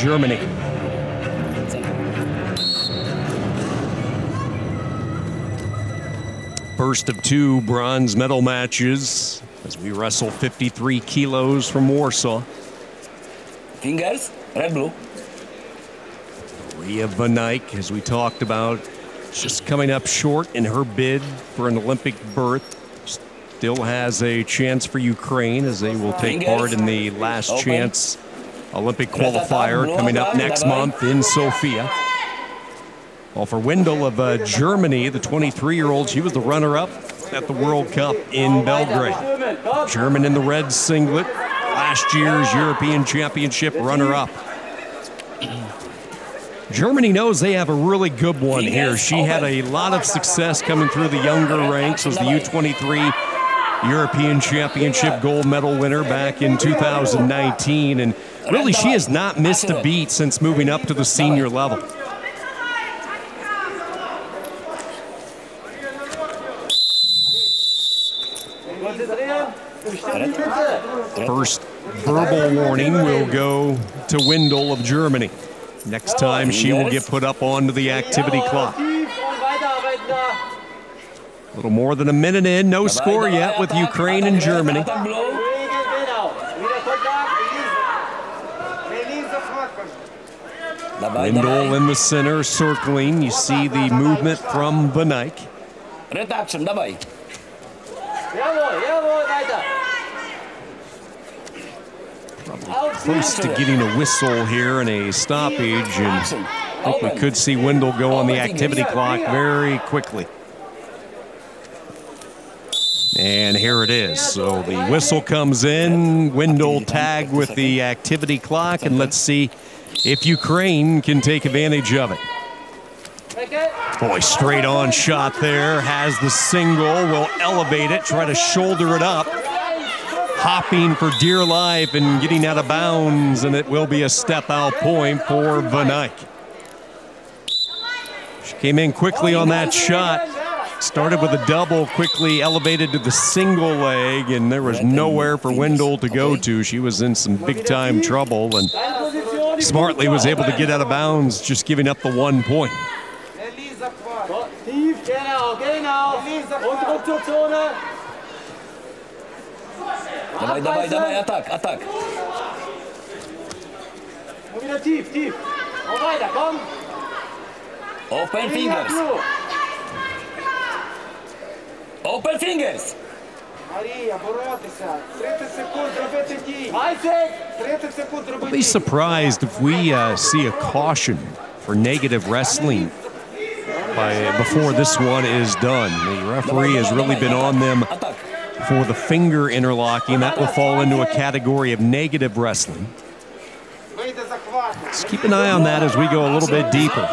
Germany. First of 2 bronze medal matches as we wrestle 53 kilos from Warsaw. Fingers, red, blue. VYNNYK, as we talked about, just coming up short in her bid for an Olympic berth. Still has a chance for Ukraine as they will take part in the last chance Olympic qualifier coming up next month in Sofia. Well, for Wendle of Germany, the 23-year-old, she was the runner-up at the World Cup in Belgrade. German in the red singlet, last year's European Championship runner-up. Germany knows they have a really good one here. She had a lot of success coming through the younger ranks, was the U23 European Championship gold medal winner back in 2019, and really she has not missed a beat since moving up to the senior level. First verbal warning will go to Wendle of Germany. Next time she will get put up onto the activity clock. A little more than a minute in, no score yet with Ukraine and Germany. Wendle in the center, circling. You see the movement from VYNNYK. Probably close to getting a whistle here and a stoppage, and I think we could see Wendle go on the activity clock very quickly. And here it is. So the whistle comes in, Wendle tagged with the activity clock, and let's see if Ukraine can take advantage of it. Boy, straight on shot there, has the single, will elevate it, try to shoulder it up. Hopping for dear life and getting out of bounds, and it will be a step out point for VYNNYK. She came in quickly on that shot. Started with a double, quickly elevated to the single leg, and there was nowhere for Wendle to go to. She was in some big-time trouble, and smartly was able to get out of bounds, just giving up the 1 point. Dawaj, atak, atak. Open fingers. Open fingers. I'll be surprised if we see a caution for negative wrestling before this one is done. The referee has really been on them for the finger interlocking. That will fall into a category of negative wrestling. Let's keep an eye on that as we go a little bit deeper.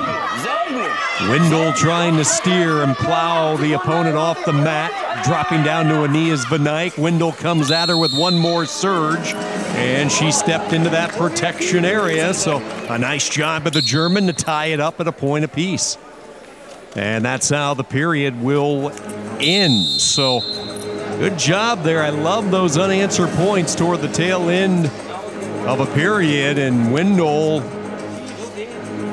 Wendle trying to steer and plow the opponent off the mat, dropping down to a knee as VYNNYK. Wendle comes at her with one more surge, and she stepped into that protection area. So a nice job of the German to tie it up at a point apiece. And that's how the period will end. So good job there. I love those unanswered points toward the tail end of a period, and Wendle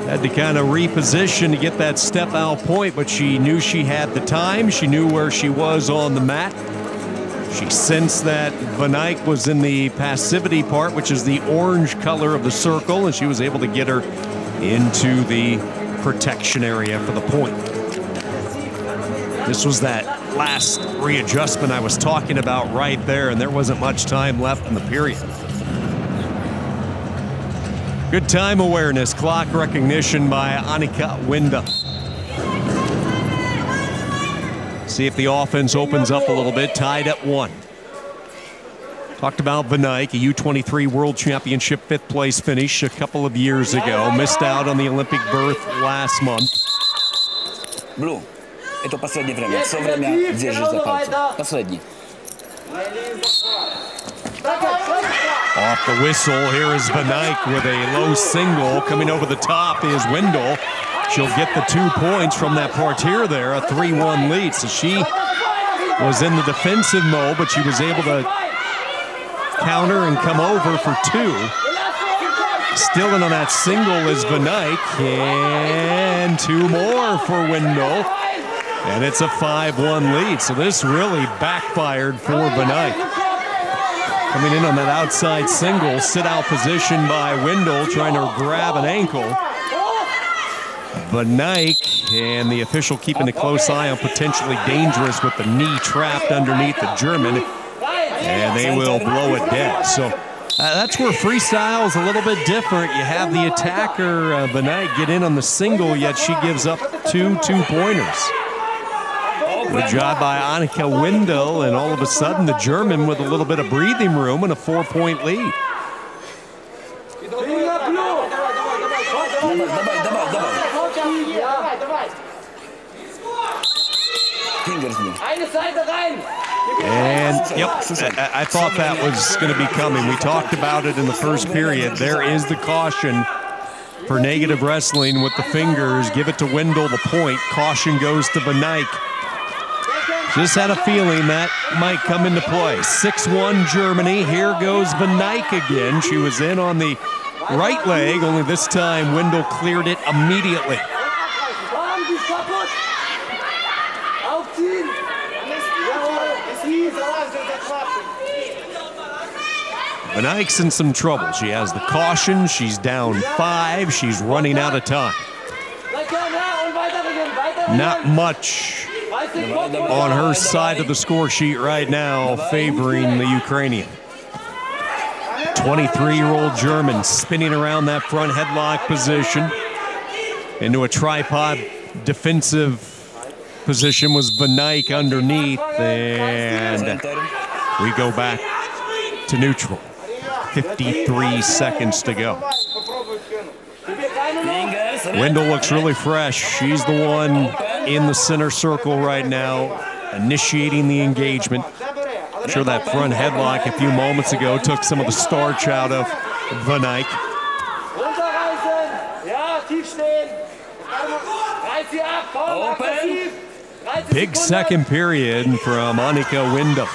had to kind of reposition to get that step out point, but she knew she had the time. She knew where she was on the mat. She sensed that VYNNYK was in the passivity part, which is the orange color of the circle, and she was able to get her into the protection area for the point. This was that last readjustment I was talking about right there, and there wasn't much time left in the period. Good time awareness, clock recognition by Annika Wendle. See if the offense opens up a little bit, tied at 1. Talked about VYNNYK, a U23 World Championship 5th place finish a couple of years ago. Missed out on the Olympic berth last month. Blue. Это последнее время. Все время держишь за пальцы. Последний. Off the whistle, here is VYNNYK with a low single. Coming over the top is Wendle. She'll get the 2 points from that parterre there, a 3-1 lead. So she was in the defensive mode, but she was able to counter and come over for 2. Still in on that single is VYNNYK, and 2 more for Wendle. And it's a 5-1 lead, so this really backfired for VYNNYK. Coming in on that outside single, sit-out position by Wendle, trying to grab an ankle. VYNNYK, and the official keeping a close eye on potentially dangerous with the knee trapped underneath the German, and they will blow it dead. So that's where freestyle's a little bit different. You have the attacker, VYNNYK, get in on the single, yet she gives up 2 two-pointers. Good job by Annika Wendle, and all of a sudden the German with a little bit of breathing room and a 4-point lead. And yep, I thought that was going to be coming. We talked about it in the first period. There is the caution for negative wrestling with the fingers. Give it to Wendle, the point. Caution goes to VYNNYK. Just had a feeling that might come into play. 6-1 Germany. Here goes VYNNYK again. She was in on the right leg, only this time Wendle cleared it immediately. VYNNYK's in some trouble. She has the caution. She's down 5. She's running out of time. Not much on her side of the score sheet right now favoring the Ukrainian. 23-year-old German spinning around that front headlock position into a tripod defensive position was VYNNYK underneath, and we go back to neutral. 53 seconds to go. Wendle looks really fresh. She's the one in the center circle right now, initiating the engagement. I'm sure that front headlock a few moments ago took some of the starch out of VYNNYK. Big second period from Annika Wendle.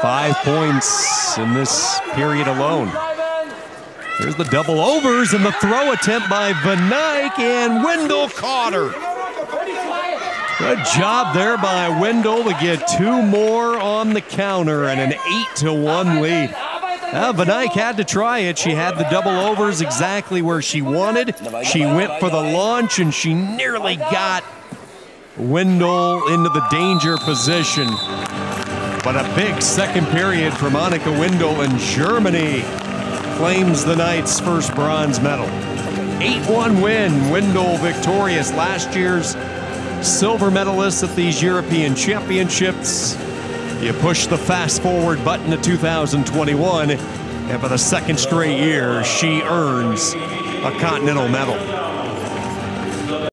5 points in this period alone. There's the double overs and the throw attempt by VYNNYK, and Wendle caught her. Good job there by Wendle to get 2 more on the counter and an 8-1 lead. VYNNYK had to try it. She had the double overs exactly where she wanted. She went for the launch, and she nearly got Wendle into the danger position. But a big second period from Annika Wendle, and Germany claims the night's first bronze medal. 8-1 win, Wendle victorious, last year's silver medalist at these European Championships. You push the fast forward button to 2021, and for the second straight year, she earns a continental medal.